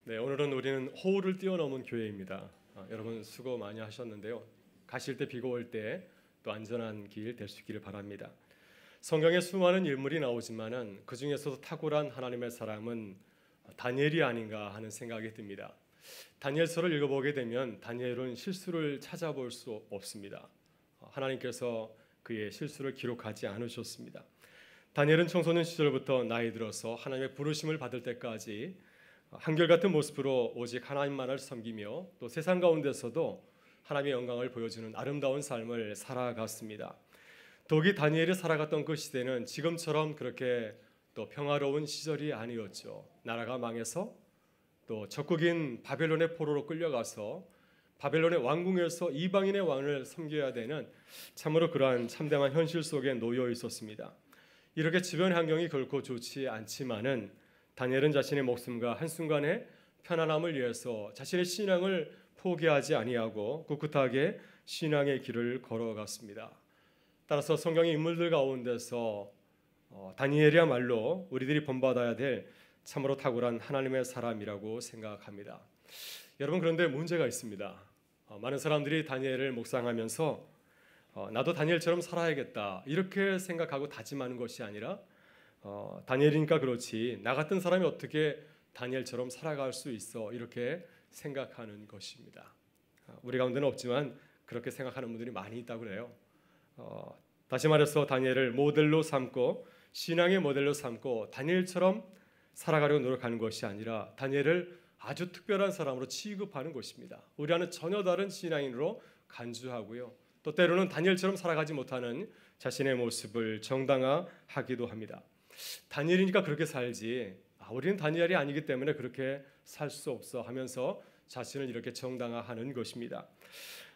네, 오늘은 우리는 호흡을 뛰어넘은 교회입니다. 여러분 수고 많이 하셨는데요. 가실 때 비가 올 때 또 안전한 길 될 수 있기를 바랍니다. 성경에 수많은 인물이 나오지만은 그 중에서도 탁월한 하나님의 사람은 다니엘이 아닌가 하는 생각이 듭니다. 다니엘서를 읽어보게 되면 다니엘은 실수를 찾아볼 수 없습니다. 하나님께서 그의 실수를 기록하지 않으셨습니다. 다니엘은 청소년 시절부터 나이 들어서 하나님의 부르심을 받을 때까지 한결같은 모습으로 오직 하나님만을 섬기며 또 세상 가운데서도 하나님의 영광을 보여주는 아름다운 삶을 살아갔습니다. 더욱이 다니엘이 살아갔던 그 시대는 지금처럼 그렇게 또 평화로운 시절이 아니었죠. 나라가 망해서 또 적국인 바벨론의 포로로 끌려가서 바벨론의 왕궁에서 이방인의 왕을 섬겨야 되는 참으로 그러한 참담한 현실 속에 놓여 있었습니다. 이렇게 주변 환경이 결코 좋지 않지만은 다니엘은 자신의 목숨과 한순간의 편안함을 위해서 자신의 신앙을 포기하지 아니하고 꿋꿋하게 신앙의 길을 걸어갔습니다. 따라서 성경의 인물들 가운데서 다니엘이야말로 우리들이 본받아야 될 참으로 탁월한 하나님의 사람이라고 생각합니다. 여러분, 그런데 문제가 있습니다. 많은 사람들이 다니엘을 묵상하면서 나도 다니엘처럼 살아야겠다 이렇게 생각하고 다짐하는 것이 아니라 다니엘이니까 그렇지 나 같은 사람이 어떻게 다니엘처럼 살아갈 수 있어 이렇게 생각하는 것입니다. 우리 가운데는 없지만 그렇게 생각하는 분들이 많이 있다고 그래요. 다시 말해서 다니엘을 모델로 삼고 신앙의 모델로 삼고 다니엘처럼 살아가려고 노력하는 것이 아니라 다니엘을 아주 특별한 사람으로 취급하는 것입니다. 우리와는 전혀 다른 신앙인으로 간주하고요. 또 때로는 다니엘처럼 살아가지 못하는 자신의 모습을 정당화하기도 합니다. 다니엘이니까 그렇게 살지 우리는 다니엘이 아니기 때문에 그렇게 살 수 없어 하면서 자신을 이렇게 정당화하는 것입니다.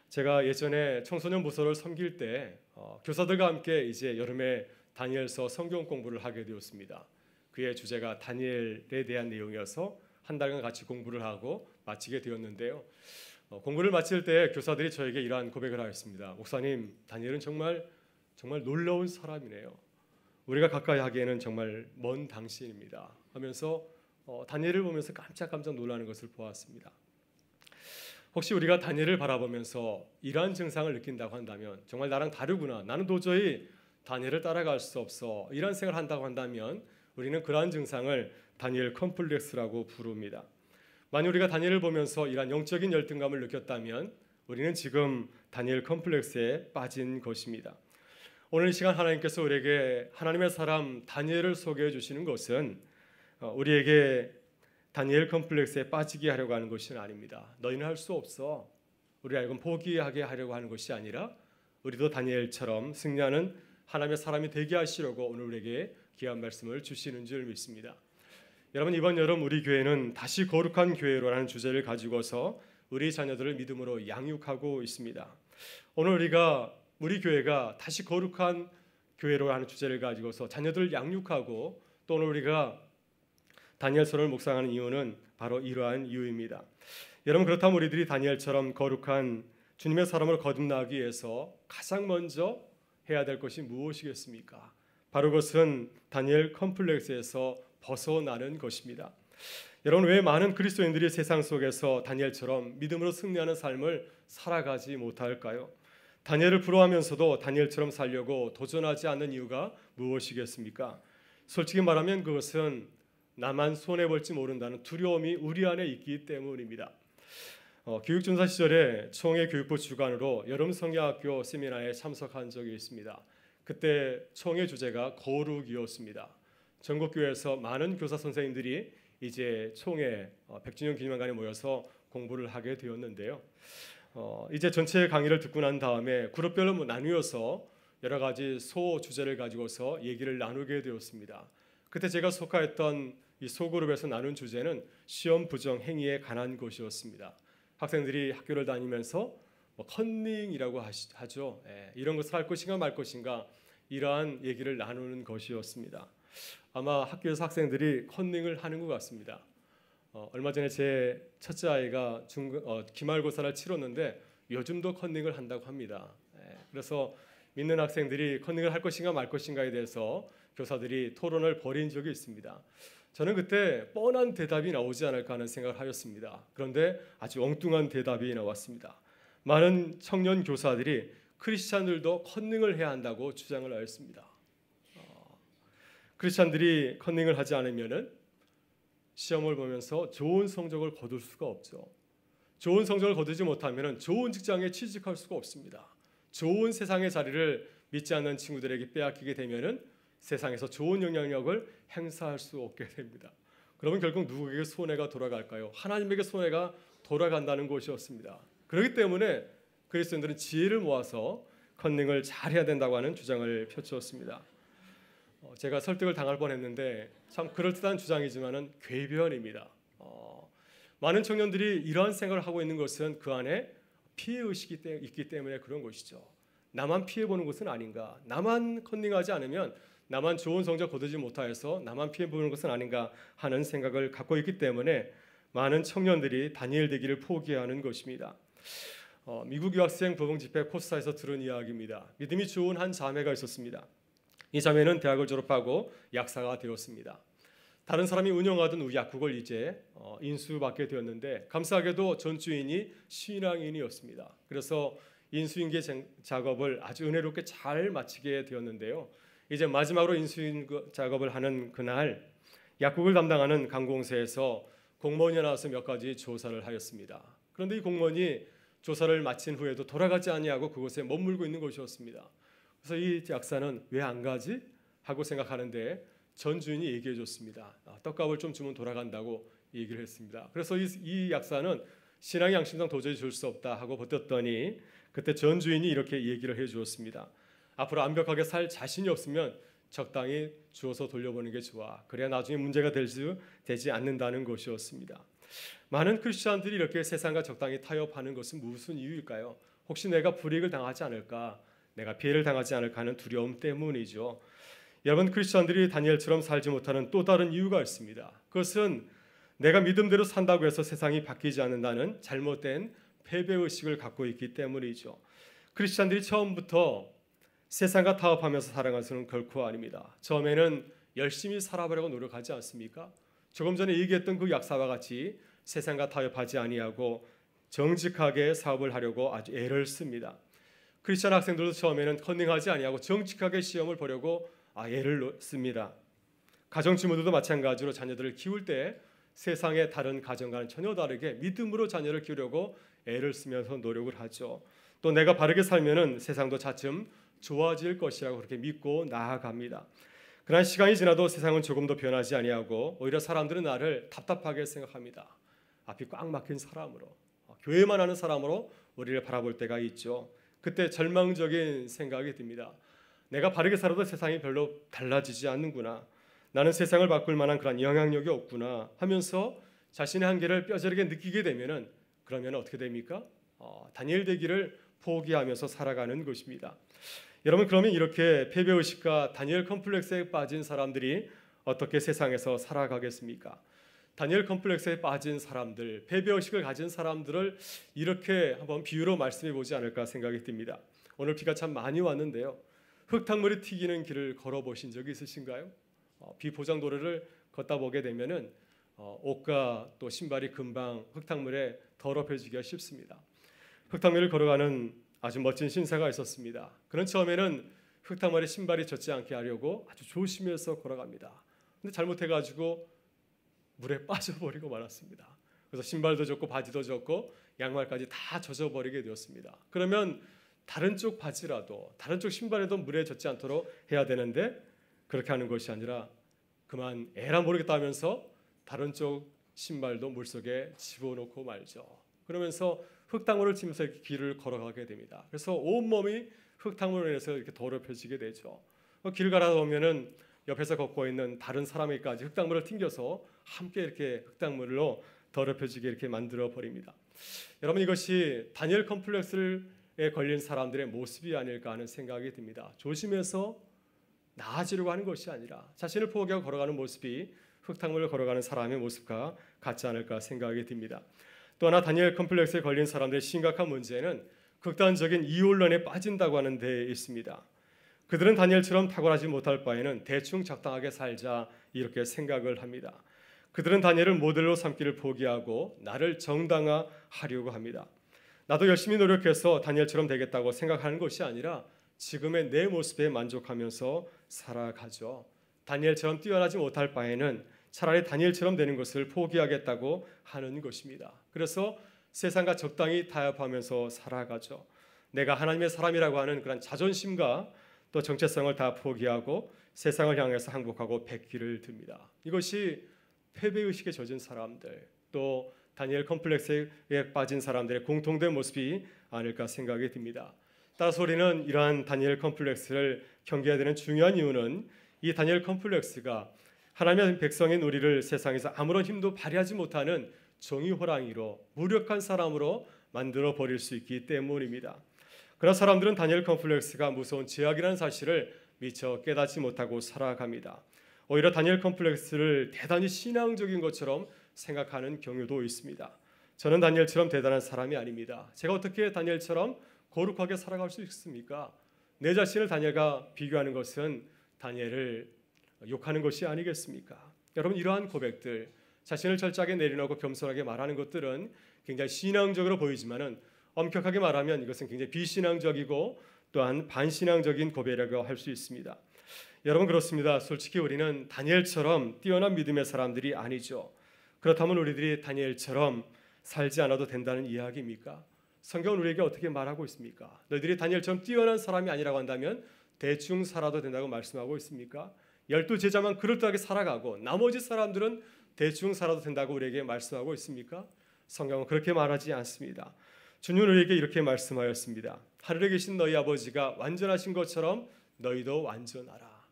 제가 예전에 청소년 부서를 섬길 때 교사들과 함께 이제 여름에 다니엘서 성경 공부를 하게 되었습니다. 그의 주제가 다니엘에 대한 내용이어서 한 달간 같이 공부를 하고 마치게 되었는데요. 공부를 마칠 때 교사들이 저에게 이러한 고백을 하였습니다. 목사님, 다니엘은 정말 놀라운 사람이네요. 우리가 가까이 하기에는 정말 먼 당신입니다 하면서 다니엘을 보면서 깜짝 놀라는 것을 보았습니다. 혹시 우리가 다니엘을 바라보면서 이러한 증상을 느낀다고 한다면 정말 나랑 다르구나, 나는 도저히 다니엘을 따라갈 수 없어 이런 생각을 한다고 한다면 우리는 그러한 증상을 다니엘 컴플렉스라고 부릅니다. 만약 우리가 다니엘을 보면서 이러한 영적인 열등감을 느꼈다면 우리는 지금 다니엘 컴플렉스에 빠진 것입니다. 오늘 이 시간 하나님께서 우리에게 하나님의 사람 다니엘을 소개해 주시는 것은 우리에게 다니엘 컴플렉스에 빠지게 하려고 하는 것은 아닙니다. 너희는 할 수 없어, 우리 알고 포기하게 하려고 하는 것이 아니라 우리도 다니엘처럼 승리하는 하나님의 사람이 되게 하시려고 오늘 우리에게 귀한 말씀을 주시는 줄 믿습니다. 여러분, 이번 여름 우리 교회는 다시 거룩한 교회로라는 주제를 가지고서 우리 자녀들을 믿음으로 양육하고 있습니다. 오늘 우리 교회가 다시 거룩한 교회로라는 주제를 가지고서 자녀들을 양육하고 또 오늘 우리가 다니엘서를 묵상하는 이유는 바로 이러한 이유입니다. 여러분, 그렇다면 우리들이 다니엘처럼 거룩한 주님의 사람을 거듭나기 위해서 가장 먼저 해야 될 것이 무엇이겠습니까? 바로 그것은 다니엘 컴플렉스에서 벗어나는 것입니다. 여러분, 왜 많은 그리스도인들이 세상 속에서 다니엘처럼 믿음으로 승리하는 삶을 살아가지 못할까요? 다니엘을 부러워하면서도 다니엘처럼 살려고 도전하지 않는 이유가 무엇이겠습니까? 솔직히 말하면 그것은 나만 손해볼지 모른다는 두려움이 우리 안에 있기 때문입니다. 교육전사 시절에 총회 교육부 주관으로 여름 성경학교 세미나에 참석한 적이 있습니다. 그때 총회 주제가 거룩이었습니다. 전국교회에서 많은 교사 선생님들이 이제 총회 100주년 기념관에 모여서 공부를 하게 되었는데요. 이제 전체 강의를 듣고 난 다음에 그룹별로 나누어서 여러 가지 소 주제를 가지고서 얘기를 나누게 되었습니다. 그때 제가 속하였던 이 소그룹에서 나눈 주제는 시험 부정 행위에 관한 것이었습니다. 학생들이 학교를 다니면서 컨닝이라고 하죠. 이런 것을 할 것인가 말 것인가 이러한 얘기를 나누는 것이었습니다. 아마 학교에서 학생들이 컨닝을 하는 것 같습니다. 얼마 전에 제 첫째 아이가 기말고사를 치렀는데 요즘도 컨닝을 한다고 합니다. 그래서 믿는 학생들이 컨닝을 할 것인가 말 것인가에 대해서 교사들이 토론을 벌인 적이 있습니다. 저는 그때 뻔한 대답이 나오지 않을까 하는 생각을 하였습니다. 그런데 아주 엉뚱한 대답이 나왔습니다. 많은 청년 교사들이 크리스찬들도 컨닝을 해야 한다고 주장을 하였습니다. 크리스찬들이 컨닝을 하지 않으면은 시험을 보면서 좋은 성적을 거둘 수가 없죠. 좋은 성적을 거두지 못하면 좋은 직장에 취직할 수가 없습니다. 좋은 세상의 자리를 믿지 않는 친구들에게 빼앗기게 되면은 세상에서 좋은 영향력을 행사할 수 없게 됩니다. 그러면 결국 누구에게 손해가 돌아갈까요? 하나님에게 손해가 돌아간다는 것이었습니다. 그렇기 때문에 그리스도인들은 지혜를 모아서 컨닝을 잘해야 된다고 하는 주장을 펼쳤습니다. 제가 설득을 당할 뻔했는데 참 그럴듯한 주장이지만은 궤변입니다. 많은 청년들이 이러한 생각을 하고 있는 것은 그 안에 피해의식이 있기 때문에 그런 것이죠. 나만 피해보는 것은 아닌가, 나만 컨닝하지 않으면 나만 좋은 성적 거두지 못하여서 나만 피해보는 것은 아닌가 하는 생각을 갖고 있기 때문에 많은 청년들이 다니엘 되기를 포기하는 것입니다. 미국 유학생 부흥 집회 코스타에서 들은 이야기입니다. 믿음이 좋은 한 자매가 있었습니다. 이 자매는 대학을 졸업하고 약사가 되었습니다. 다른 사람이 운영하던 약국을 이제 인수받게 되었는데 감사하게도 전 주인이 신앙인이었습니다. 그래서 인수인계 작업을 아주 은혜롭게 잘 마치게 되었는데요. 이제 마지막으로 인수인 작업을 하는 그날 약국을 담당하는 관공서에서 공무원이 나와서 몇 가지 조사를 하였습니다. 그런데 이 공무원이 조사를 마친 후에도 돌아가지 아니하고 그곳에 머물고 있는 것이었습니다. 그래서 이 약사는 왜 안 가지? 하고 생각하는데 전 주인이 얘기해 줬습니다. 떡값을 좀 주면 돌아간다고 얘기를 했습니다. 그래서 이 약사는 신앙의 양심상 도저히 줄 수 없다 하고 버텼더니 그때 전 주인이 이렇게 얘기를 해 주었습니다. 앞으로 완벽하게 살 자신이 없으면 적당히 주어서 돌려보는 게 좋아. 그래야 나중에 문제가 되지 않는다는 것이었습니다. 많은 크리스천들이 이렇게 세상과 적당히 타협하는 것은 무슨 이유일까요? 혹시 내가 불이익을 당하지 않을까? 내가 피해를 당하지 않을까 하는 두려움 때문이죠. 여러분, 크리스천들이 다니엘처럼 살지 못하는 또 다른 이유가 있습니다. 그것은 내가 믿음대로 산다고 해서 세상이 바뀌지 않는다는 잘못된 패배의식을 갖고 있기 때문이죠. 크리스천들이 처음부터 세상과 타협하면서 살아간 것은 결코 아닙니다. 처음에는 열심히 살아보려고 노력하지 않습니까? 조금 전에 얘기했던 그 약사와 같이 세상과 타협하지 아니하고 정직하게 사업을 하려고 아주 애를 씁니다. 크리스천 학생들도 처음에는 컨닝하지 아니하고 정직하게 시험을 보려고 애를 씁니다. 가정 주부들도 마찬가지로 자녀들을 키울 때 세상의 다른 가정과는 전혀 다르게 믿음으로 자녀를 키우려고 애를 쓰면서 노력을 하죠. 또 내가 바르게 살면은 세상도 차츰 좋아질 것이라고 그렇게 믿고 나아갑니다. 그러나 시간이 지나도 세상은 조금도 변하지 아니하고 오히려 사람들은 나를 답답하게 생각합니다. 앞이 꽉 막힌 사람으로, 교회만 하는 사람으로 우리를 바라볼 때가 있죠. 그때 절망적인 생각이 듭니다. 내가 바르게 살아도 세상이 별로 달라지지 않는구나. 나는 세상을 바꿀 만한 그런 영향력이 없구나 하면서 자신의 한계를 뼈저리게 느끼게 되면은 그러면 어떻게 됩니까? 다니엘 되기를 포기하면서 살아가는 것입니다. 여러분, 그러면 이렇게 패배의식과 다니엘 컴플렉스에 빠진 사람들이 어떻게 세상에서 살아가겠습니까? 다니엘 컴플렉스에 빠진 사람들, 패배의식을 가진 사람들을 이렇게 한번 비유로 말씀해 보지 않을까 생각이 듭니다. 오늘 비가 참 많이 왔는데요. 흙탕물이 튀기는 길을 걸어보신 적이 있으신가요? 비포장도로를 걷다 보게 되면은 옷과 또 신발이 금방 흙탕물에 더럽혀지기가 쉽습니다. 흙탕물을 걸어가는 아주 멋진 신사가 있었습니다. 그는 처음에는 흙탕물에 신발이 젖지 않게 하려고 아주 조심해서 걸어갑니다. 근데 잘못해가지고 물에 빠져버리고 말았습니다. 그래서 신발도 젖고 바지도 젖고 양말까지 다 젖어버리게 되었습니다. 그러면 다른 쪽 바지라도 다른 쪽 신발에도 물에 젖지 않도록 해야 되는데 그렇게 하는 것이 아니라 그만 에라 모르겠다 하면서 다른 쪽 신발도 물속에 집어넣고 말죠. 그러면서 흙탕물을 치면서 이렇게 길을 걸어가게 됩니다. 그래서 온몸이 흙탕물로 인해서 이렇게 더럽혀지게 되죠. 길을 가다 보면은 옆에서 걷고 있는 다른 사람에게까지 흙탕물을 튕겨서 함께 이렇게 흙탕물로 더럽혀지게 이렇게 만들어 버립니다. 여러분, 이것이 다니엘 컴플렉스에 걸린 사람들의 모습이 아닐까 하는 생각이 듭니다. 조심해서 나아지려고 하는 것이 아니라 자신을 포기하고 걸어가는 모습이 흙탕물을 걸어가는 사람의 모습과 같지 않을까 생각이 듭니다. 또 하나 다니엘 컴플렉스에 걸린 사람들의 심각한 문제는 극단적인 이혼론에 빠진다고 하는 데 있습니다. 그들은 다니엘처럼 탁월하지 못할 바에는 대충 적당하게 살자 이렇게 생각을 합니다. 그들은 다니엘을 모델로 삼기를 포기하고 나를 정당화하려고 합니다. 나도 열심히 노력해서 다니엘처럼 되겠다고 생각하는 것이 아니라 지금의 내 모습에 만족하면서 살아가죠. 다니엘처럼 뛰어나지 못할 바에는 차라리 다니엘처럼 되는 것을 포기하겠다고 하는 것입니다. 그래서 세상과 적당히 타협하면서 살아가죠. 내가 하나님의 사람이라고 하는 그런 자존심과 또 정체성을 다 포기하고 세상을 향해서 항복하고 백기를 듭니다. 이것이 패배의식에 젖은 사람들, 또 다니엘 컴플렉스에 빠진 사람들의 공통된 모습이 아닐까 생각이 듭니다. 따라서 우리는 이러한 다니엘 컴플렉스를 경계해야 되는 중요한 이유는 이 다니엘 컴플렉스가 하나님의 백성인 우리를 세상에서 아무런 힘도 발휘하지 못하는 종이호랑이로 무력한 사람으로 만들어 버릴 수 있기 때문입니다. 그러나 사람들은 다니엘 컴플렉스가 무서운 죄악이라는 사실을 미처 깨닫지 못하고 살아갑니다. 오히려 다니엘 컴플렉스를 대단히 신앙적인 것처럼 생각하는 경우도 있습니다. 저는 다니엘처럼 대단한 사람이 아닙니다. 제가 어떻게 다니엘처럼 거룩하게 살아갈 수 있습니까? 내 자신을 다니엘과 비교하는 것은 다니엘을 욕하는 것이 아니겠습니까? 여러분, 이러한 고백들, 자신을 철저하게 내려놓고 겸손하게 말하는 것들은 굉장히 신앙적으로 보이지만은 엄격하게 말하면 이것은 굉장히 비신앙적이고 또한 반신앙적인 고백이라고 할 수 있습니다. 여러분, 그렇습니다. 솔직히 우리는 다니엘처럼 뛰어난 믿음의 사람들이 아니죠. 그렇다면 우리들이 다니엘처럼 살지 않아도 된다는 이야기입니까? 성경은 우리에게 어떻게 말하고 있습니까? 너희들이 다니엘처럼 뛰어난 사람이 아니라고 한다면 대충 살아도 된다고 말씀하고 있습니까? 12제자만 그럴듯하게 살아가고 나머지 사람들은 대충 살아도 된다고 우리에게 말씀하고 있습니까? 성경은 그렇게 말하지 않습니다. 주님은 우리에게 이렇게 말씀하였습니다. 하늘에 계신 너희 아버지가 완전하신 것처럼 너희도 완전하라.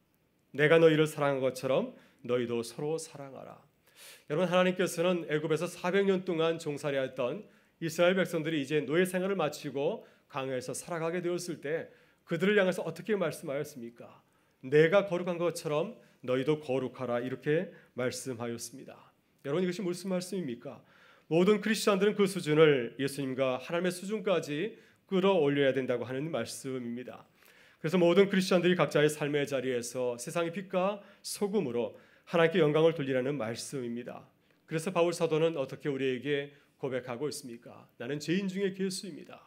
내가 너희를 사랑한 것처럼 너희도 서로 사랑하라. 여러분, 하나님께서는 애굽에서 400년 동안 종살이했던 이스라엘 백성들이 이제 노예 생활을 마치고 광야에서 살아가게 되었을 때 그들을 향해서 어떻게 말씀하였습니까? 내가 거룩한 것처럼 너희도 거룩하라 이렇게 말씀하였습니다. 여러분, 이것이 무슨 말씀입니까? 모든 크리스천들은 그 수준을 예수님과 하나님의 수준까지 끌어올려야 된다고 하는 말씀입니다. 그래서 모든 크리스천들이 각자의 삶의 자리에서 세상의 빛과 소금으로 하나님께 영광을 돌리라는 말씀입니다. 그래서 바울 사도는 어떻게 우리에게 고백하고 있습니까? 나는 죄인 중에 괴수입니다.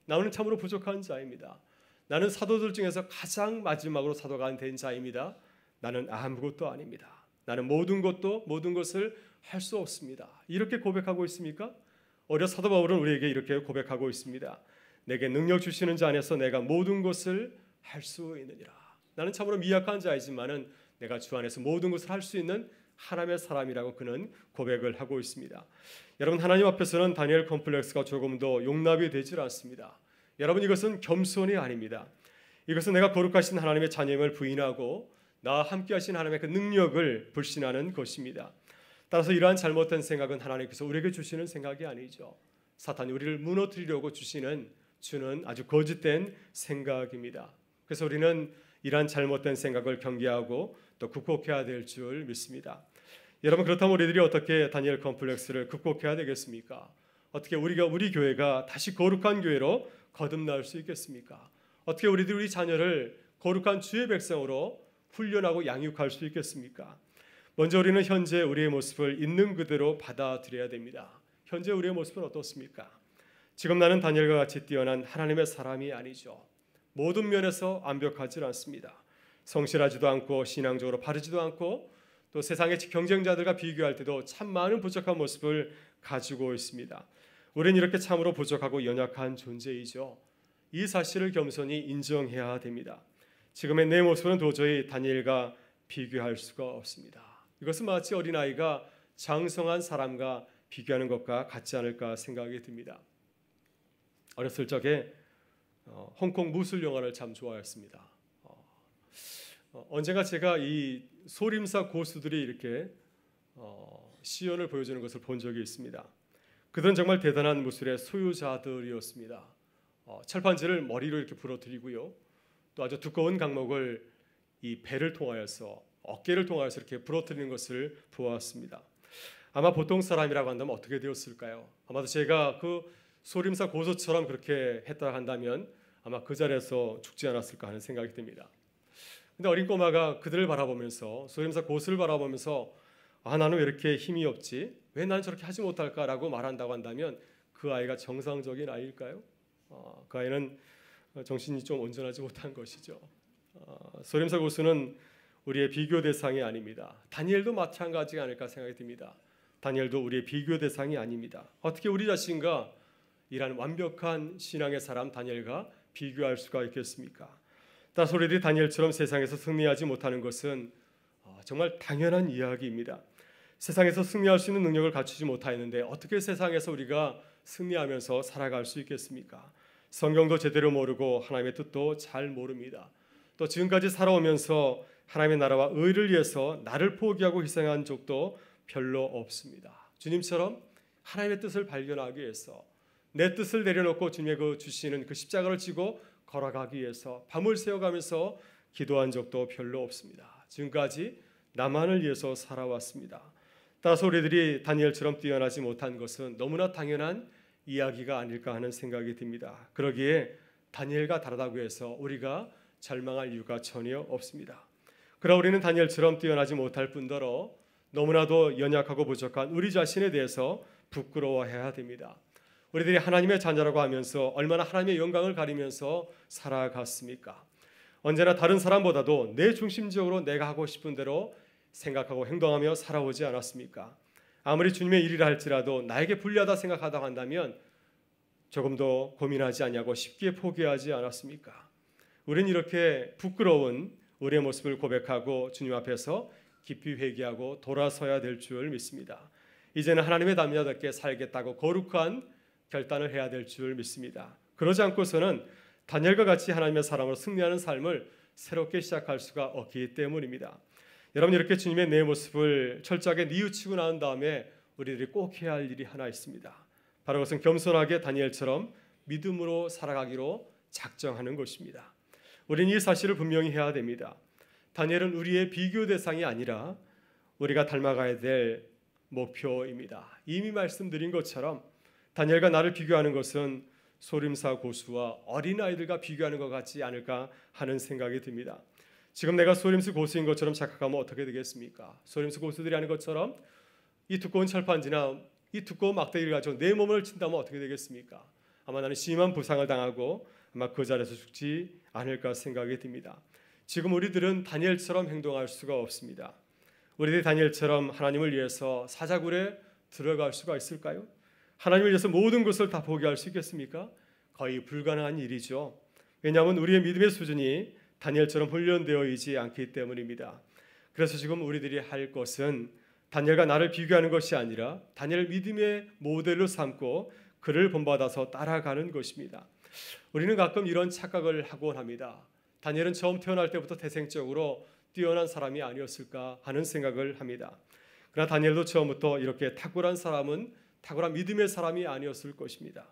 나는 참으로 부족한 자입니다. 나는 사도들 중에서 가장 마지막으로 사도가 된 자입니다. 나는 아무것도 아닙니다. 나는 모든 것을 할 수 없습니다. 이렇게 고백하고 있습니까? 오히려 사도 바울은 우리에게 이렇게 고백하고 있습니다. 내게 능력 주시는 자 안에서 내가 모든 것을 할 수 있느니라. 나는 참으로 미약한 자이지만은 내가 주 안에서 모든 것을 할 수 있는 하나님의 사람이라고 그는 고백을 하고 있습니다. 여러분, 하나님 앞에서는 다니엘 컴플렉스가 조금 더 용납이 되질 않습니다. 여러분, 이것은 겸손이 아닙니다. 이것은 내가 거룩하신 하나님의 자녀임을 부인하고 나와 함께 하신 하나님의 그 능력을 불신하는 것입니다. 따라서 이러한 잘못된 생각은 하나님께서 우리에게 주시는 생각이 아니죠. 사탄이 우리를 무너뜨리려고 주는 아주 거짓된 생각입니다. 그래서 우리는 이러한 잘못된 생각을 경계하고 또 극복해야 될 줄 믿습니다. 여러분, 그렇다면 우리들이 어떻게 다니엘 컴플렉스를 극복해야 되겠습니까? 어떻게 우리 교회가 다시 거룩한 교회로 거듭날 수 있겠습니까? 어떻게 우리 자녀를 거룩한 주의 백성으로 훈련하고 양육할 수 있겠습니까? 먼저 우리는 현재 우리의 모습을 있는 그대로 받아들여야 됩니다. 현재 우리의 모습은 어떻습니까? 지금 나는 다니엘과 같이 뛰어난 하나님의 사람이 아니죠. 모든 면에서 완벽하지 않습니다. 성실하지도 않고 신앙적으로 바르지도 않고 또 세상의 경쟁자들과 비교할 때도 참 많은 부족한 모습을 가지고 있습니다. 우리는 이렇게 참으로 부족하고 연약한 존재이죠. 이 사실을 겸손히 인정해야 됩니다. 지금의 내 모습은 도저히 다니엘과 비교할 수가 없습니다. 이것은 마치 어린아이가 장성한 사람과 비교하는 것과 같지 않을까 생각이 듭니다. 어렸을 적에 홍콩 무술 영화를 참 좋아했습니다. 언젠가 제가 이 소림사 고수들이 이렇게 시연을 보여주는 것을 본 적이 있습니다. 그들은 정말 대단한 무술의 소유자들이었습니다. 철판지를 머리로 이렇게 부러뜨리고요. 또 아주 두꺼운 강목을 이 배를 통하여서 어깨를 통하여서 이렇게 부러뜨리는 것을 보았습니다. 아마 보통 사람이라고 한다면 어떻게 되었을까요? 아마도 제가 그 소림사 고수처럼 그렇게 했다 한다면 아마 그 자리에서 죽지 않았을까 하는 생각이 듭니다. 근데 어린 꼬마가 그들을 바라보면서 소림사 고수를 바라보면서 나는 왜 이렇게 힘이 없지? 왜 나는 저렇게 하지 못할까라고 말한다고 한다면 그 아이가 정상적인 아이일까요? 그 아이는 정신이 좀 온전하지 못한 것이죠. 소림사 고수는 우리의 비교 대상이 아닙니다. 다니엘도 마찬가지가 아닐까 생각이 듭니다. 다니엘도 우리의 비교 대상이 아닙니다. 어떻게 우리 자신과 이러한 완벽한 신앙의 사람 다니엘과 비교할 수가 있겠습니까? 따라서 우리들이 다니엘처럼 세상에서 승리하지 못하는 것은 정말 당연한 이야기입니다. 세상에서 승리할 수 있는 능력을 갖추지 못하였는데 어떻게 세상에서 우리가 승리하면서 살아갈 수 있겠습니까? 성경도 제대로 모르고 하나님의 뜻도 잘 모릅니다. 또 지금까지 살아오면서 하나님의 나라와 의를 위해서 나를 포기하고 희생한 적도 별로 없습니다. 주님처럼 하나님의 뜻을 발견하기 위해서 내 뜻을 내려놓고 주님의 그 주시는 그 십자가를 지고 걸어가기 위해서 밤을 새워가면서 기도한 적도 별로 없습니다. 지금까지 나만을 위해서 살아왔습니다. 따라서 우리들이 다니엘처럼 뛰어나지 못한 것은 너무나 당연한 이야기가 아닐까 하는 생각이 듭니다. 그러기에 다니엘과 다르다고 해서 우리가 절망할 이유가 전혀 없습니다. 그러나 우리는 다니엘처럼 뛰어나지 못할 뿐더러 너무나도 연약하고 부족한 우리 자신에 대해서 부끄러워해야 됩니다. 우리들이 하나님의 자녀라고 하면서 얼마나 하나님의 영광을 가리면서 살아갔습니까? 언제나 다른 사람보다도 내 중심적으로 내가 하고 싶은 대로 생각하고 행동하며 살아오지 않았습니까? 아무리 주님의 일이라 할지라도 나에게 불리하다 생각하다 한다면 조금 더 고민하지 않냐고 쉽게 포기하지 않았습니까? 우리는 이렇게 부끄러운 우리의 모습을 고백하고 주님 앞에서 깊이 회개하고 돌아서야 될 줄 믿습니다. 이제는 하나님의 자녀답게 살겠다고 거룩한 결단을 해야 될 줄 믿습니다. 그러지 않고서는 다니엘과 같이 하나님의 사람으로 승리하는 삶을 새롭게 시작할 수가 없기 때문입니다. 여러분, 이렇게 주님의 내 모습을 철저하게 뉘우치고 나온 다음에 우리들이 꼭 해야 할 일이 하나 있습니다. 바로 그것은 겸손하게 다니엘처럼 믿음으로 살아가기로 작정하는 것입니다. 우리는 이 사실을 분명히 해야 됩니다. 다니엘은 우리의 비교 대상이 아니라 우리가 닮아가야 될 목표입니다. 이미 말씀드린 것처럼 다니엘과 나를 비교하는 것은 소림사 고수와 어린아이들과 비교하는 것 같지 않을까 하는 생각이 듭니다. 지금 내가 소림사 고수인 것처럼 착각하면 어떻게 되겠습니까? 소림사 고수들이 하는 것처럼 이 두꺼운 철판지나 이 두꺼운 막대기를 가지고 내 몸을 친다면 어떻게 되겠습니까? 아마 나는 심한 부상을 당하고 아마 그 자리에서 죽지 않을까 생각이 듭니다. 지금 우리들은 다니엘처럼 행동할 수가 없습니다. 우리들이 다니엘처럼 하나님을 위해서 사자굴에 들어갈 수가 있을까요? 하나님을 위해서 모든 것을 다 포기할 수 있겠습니까? 거의 불가능한 일이죠. 왜냐하면 우리의 믿음의 수준이 다니엘처럼 훈련되어 있지 않기 때문입니다. 그래서 지금 우리들이 할 것은 다니엘과 나를 비교하는 것이 아니라 다니엘 믿음의 모델로 삼고 그를 본받아서 따라가는 것입니다. 우리는 가끔 이런 착각을 하곤 합니다. 다니엘은 처음 태어날 때부터 태생적으로 뛰어난 사람이 아니었을까 하는 생각을 합니다. 그러나 다니엘도 처음부터 이렇게 탁월한 믿음의 사람이 아니었을 것입니다.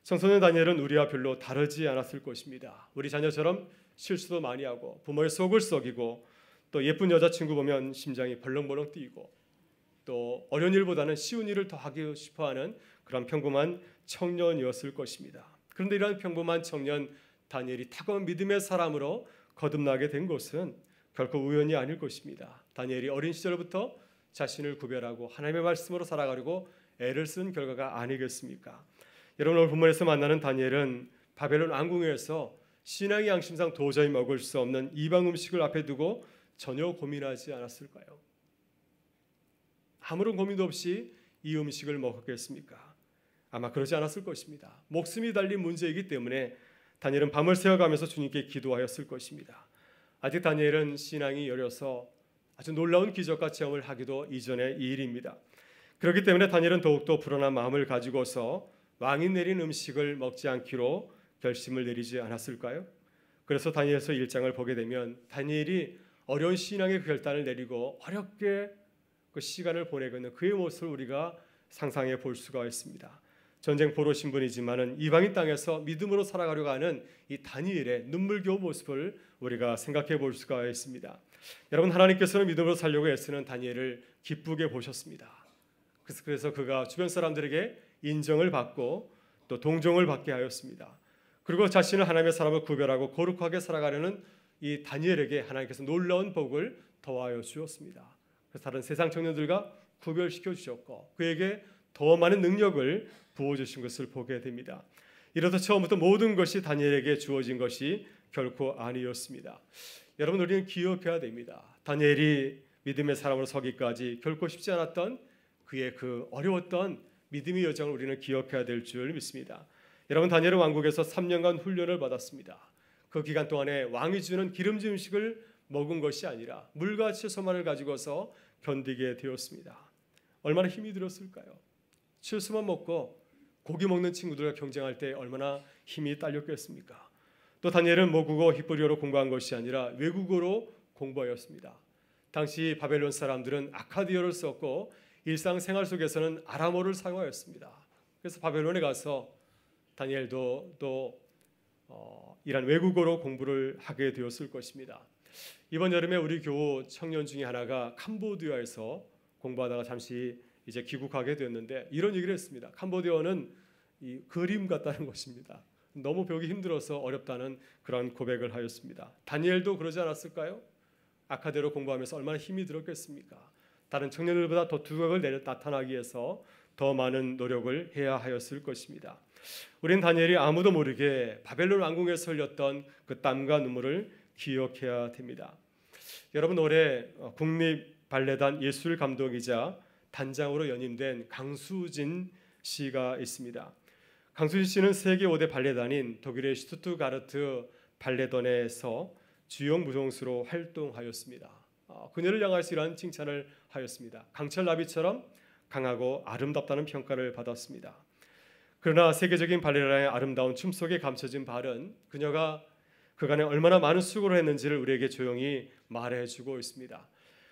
청소년 다니엘은 우리와 별로 다르지 않았을 것입니다. 우리 자녀처럼 실수도 많이 하고 부모의 속을 썩이고 또 예쁜 여자친구 보면 심장이 벌렁벌렁 뛰고 또 어려운 일보다는 쉬운 일을 더 하고 싶어하는 그런 평범한 청년이었을 것입니다. 그런데 이러한 평범한 청년 다니엘이 탁월한 믿음의 사람으로 거듭나게 된 것은 결코 우연이 아닐 것입니다. 다니엘이 어린 시절부터 자신을 구별하고 하나님의 말씀으로 살아가려고 애를 쓴 결과가 아니겠습니까? 여러분, 오늘 본문에서 만나는 다니엘은 바벨론 왕궁에서 신앙의 양심상 도저히 먹을 수 없는 이방 음식을 앞에 두고 전혀 고민하지 않았을까요? 아무런 고민도 없이 이 음식을 먹었겠습니까? 아마 그러지 않았을 것입니다. 목숨이 달린 문제이기 때문에 다니엘은 밤을 새워가면서 주님께 기도하였을 것입니다. 아직 다니엘은 신앙이 여려서 아주 놀라운 기적과 체험을 하기도 이전의 일입니다. 그렇기 때문에 다니엘은 더욱더 불안한 마음을 가지고서 왕이 내린 음식을 먹지 않기로 결심을 내리지 않았을까요? 그래서 다니엘서 1장을 보게 되면 다니엘이 어려운 신앙의 그 결단을 내리고 어렵게 그 시간을 보내고 있는 그의 모습을 우리가 상상해 볼 수가 있습니다. 전쟁 보러 신 분이지만은 이방인 땅에서 믿음으로 살아가려고 하는 이 다니엘의 눈물겨운 모습을 우리가 생각해 볼 수가 있습니다. 여러분, 하나님께서는 믿음으로 살려고 애쓰는 다니엘을 기쁘게 보셨습니다. 그래서 그가 주변 사람들에게 인정을 받고 또 동정을 받게 하였습니다. 그리고 자신을 하나님의 사람을 구별하고 거룩하게 살아가려는 이 다니엘에게 하나님께서 놀라운 복을 더하여 주었습니다. 그래서 다른 세상 청년들과 구별시켜 주셨고 그에게 더 많은 능력을 부어주신 것을 보게 됩니다. 이로써 처음부터 모든 것이 다니엘에게 주어진 것이 결코 아니었습니다. 여러분, 우리는 기억해야 됩니다. 다니엘이 믿음의 사람으로 서기까지 결코 쉽지 않았던 그의 그 어려웠던 믿음의 여정을 우리는 기억해야 될 줄 믿습니다. 여러분, 다니엘은 왕국에서 3년간 훈련을 받았습니다. 그 기간 동안에 왕이 주는 기름진 음식을 먹은 것이 아니라 물과 채소만을 가지고서 견디게 되었습니다. 얼마나 힘이 들었을까요? 채소만 먹고 고기 먹는 친구들과 경쟁할 때 얼마나 힘이 딸렸겠습니까? 또 다니엘은 모국어 히브리어로 공부한 것이 아니라 외국어로 공부하였습니다. 당시 바벨론 사람들은 아카디어를 썼고 일상생활 속에서는 아람어를 사용하였습니다. 그래서 바벨론에 가서 다니엘도 또 이란 외국어로 공부를 하게 되었을 것입니다. 이번 여름에 우리 교우 청년 중에 하나가 캄보디아에서 공부하다가 잠시 이제 귀국하게 되었는데 이런 얘기를 했습니다. 캄보디아는 이 그림 같다는 것입니다. 너무 배우기 힘들어서 어렵다는 그런 고백을 하였습니다. 다니엘도 그러지 않았을까요? 아카디아로 공부하면서 얼마나 힘이 들었겠습니까? 다른 청년들보다 더 두각을 나타나기 위해서 더 많은 노력을 해야 하였을 것입니다. 우리는 다니엘이 아무도 모르게 바벨론 왕궁에서 흘렸던 그 땀과 눈물을 기억해야 됩니다. 여러분, 올해 국립발레단 예술감독이자 단장으로 연임된 강수진 씨가 있습니다. 강수진 씨는 세계 5대 발레단인 독일의 슈투트가르트 발레단에서 주역 무용수로 활동하였습니다. 그녀를 향해서 이러한 칭찬을 하였습니다. 강철 나비처럼 강하고 아름답다는 평가를 받았습니다. 그러나 세계적인 발레단의 아름다운 춤 속에 감춰진 발은 그녀가 그간에 얼마나 많은 수고를 했는지를 우리에게 조용히 말해주고 있습니다.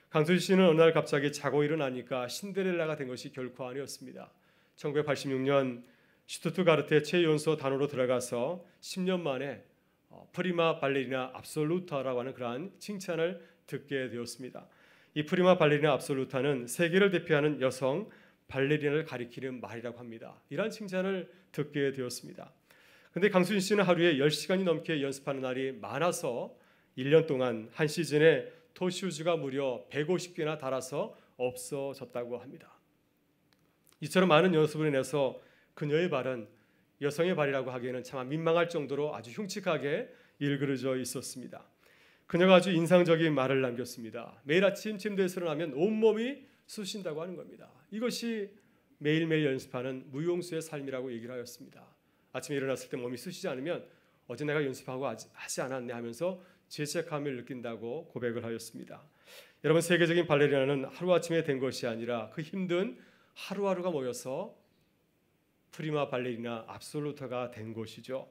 강수진 씨는 어느 날 갑자기 자고 일어나니까 신데렐라가 된 것이 결코 아니었습니다. 1986년 슈투트가르트의 최연소 단으로 들어가서 10년 만에 프리마 발레리나 압솔루타라고 하는 그러한 칭찬을 듣게 되었습니다. 이 프리마 발레리나 압솔루타는 세계를 대표하는 여성 발레리나를 가리키는 말이라고 합니다. 이러한 칭찬을 듣게 되었습니다. 그런데 강수진 씨는 하루에 10시간이 넘게 연습하는 날이 많아서 1년 동안 한 시즌에 토슈즈가 무려 150개나 달아서 없어졌다고 합니다. 이처럼 많은 연습을 인해서 그녀의 발은 여성의 발이라고 하기에는 참 민망할 정도로 아주 흉측하게 일그러져 있었습니다. 그녀가 아주 인상적인 말을 남겼습니다. 매일 아침 침대에서 일어나면 온몸이 쑤신다고 하는 겁니다. 이것이 매일매일 연습하는 무용수의 삶이라고 얘기를 하였습니다. 아침에 일어났을 때 몸이 쑤시지 않으면 어제 내가 연습하고 하지 않았네 하면서 죄책감을 느낀다고 고백을 하였습니다. 여러분, 세계적인 발레리나는 하루아침에 된 것이 아니라 그 힘든 하루하루가 모여서 프리마 발레리나 압솔루타가 된 것이죠.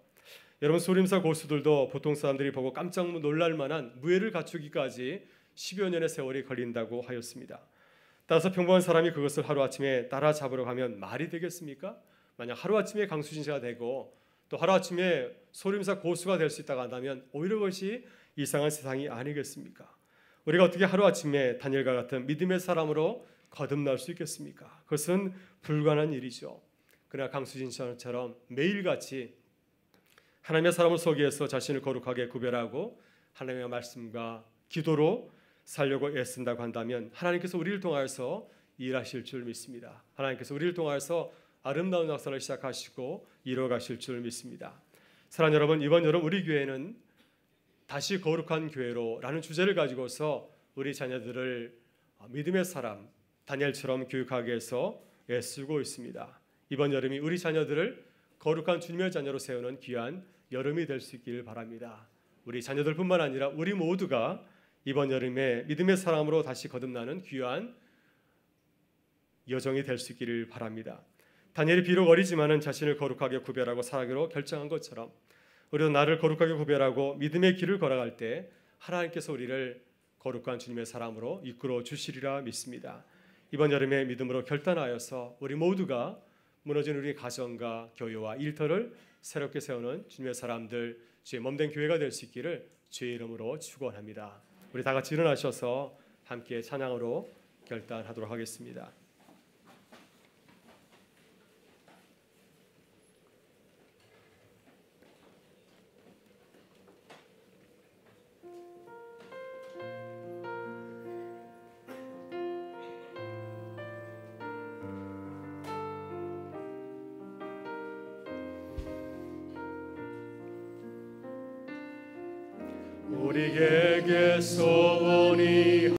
여러분, 소림사 고수들도 보통 사람들이 보고 깜짝 놀랄 만한 무예를 갖추기까지 10여 년의 세월이 걸린다고 하였습니다. 따라서 평범한 사람이 그것을 하루아침에 따라잡으러 가면 말이 되겠습니까? 만약 하루아침에 강수진 씨가 되고 또 하루아침에 소림사 고수가 될 수 있다고 한다면 오히려 그것이 이상한 세상이 아니겠습니까? 우리가 어떻게 하루아침에 다니엘과 같은 믿음의 사람으로 거듭날 수 있겠습니까? 그것은 불가능한 일이죠. 그러나 강수진 씨처럼 매일같이 하나님의 사람을 서기 위해서 자신을 거룩하게 구별하고 하나님의 말씀과 기도로 살려고 애쓴다고 한다면 하나님께서 우리를 통하여서 일하실 줄 믿습니다. 하나님께서 우리를 통하여서 아름다운 역사를 시작하시고 이뤄가실 줄 믿습니다. 사랑하는 여러분, 이번 여름 우리 교회는 다시 거룩한 교회로 라는 주제를 가지고서 우리 자녀들을 믿음의 사람 다니엘처럼 교육하기 위해서 애쓰고 있습니다. 이번 여름이 우리 자녀들을 거룩한 주님의 자녀로 세우는 귀한 여름이 될 수 있기를 바랍니다. 우리 자녀들뿐만 아니라 우리 모두가 이번 여름에 믿음의 사람으로 다시 거듭나는 귀한 여정이 될 수 있기를 바랍니다. 다니엘이 비록 어리지만은 자신을 거룩하게 구별하고 살아가기로 결정한 것처럼 우리도 나를 거룩하게 구별하고 믿음의 길을 걸어갈 때 하나님께서 우리를 거룩한 주님의 사람으로 이끌어 주시리라 믿습니다. 이번 여름에 믿음으로 결단하여서 우리 모두가 무너진 우리 가정과 교회와 일터를 새롭게 세우는 주님의 사람들, 주의 몸된 교회가 될 수 있기를 주의 이름으로 축원합니다. 우리 다 같이 일어나셔서 함께 찬양으로 결단하도록 하겠습니다. 우리에게 소원이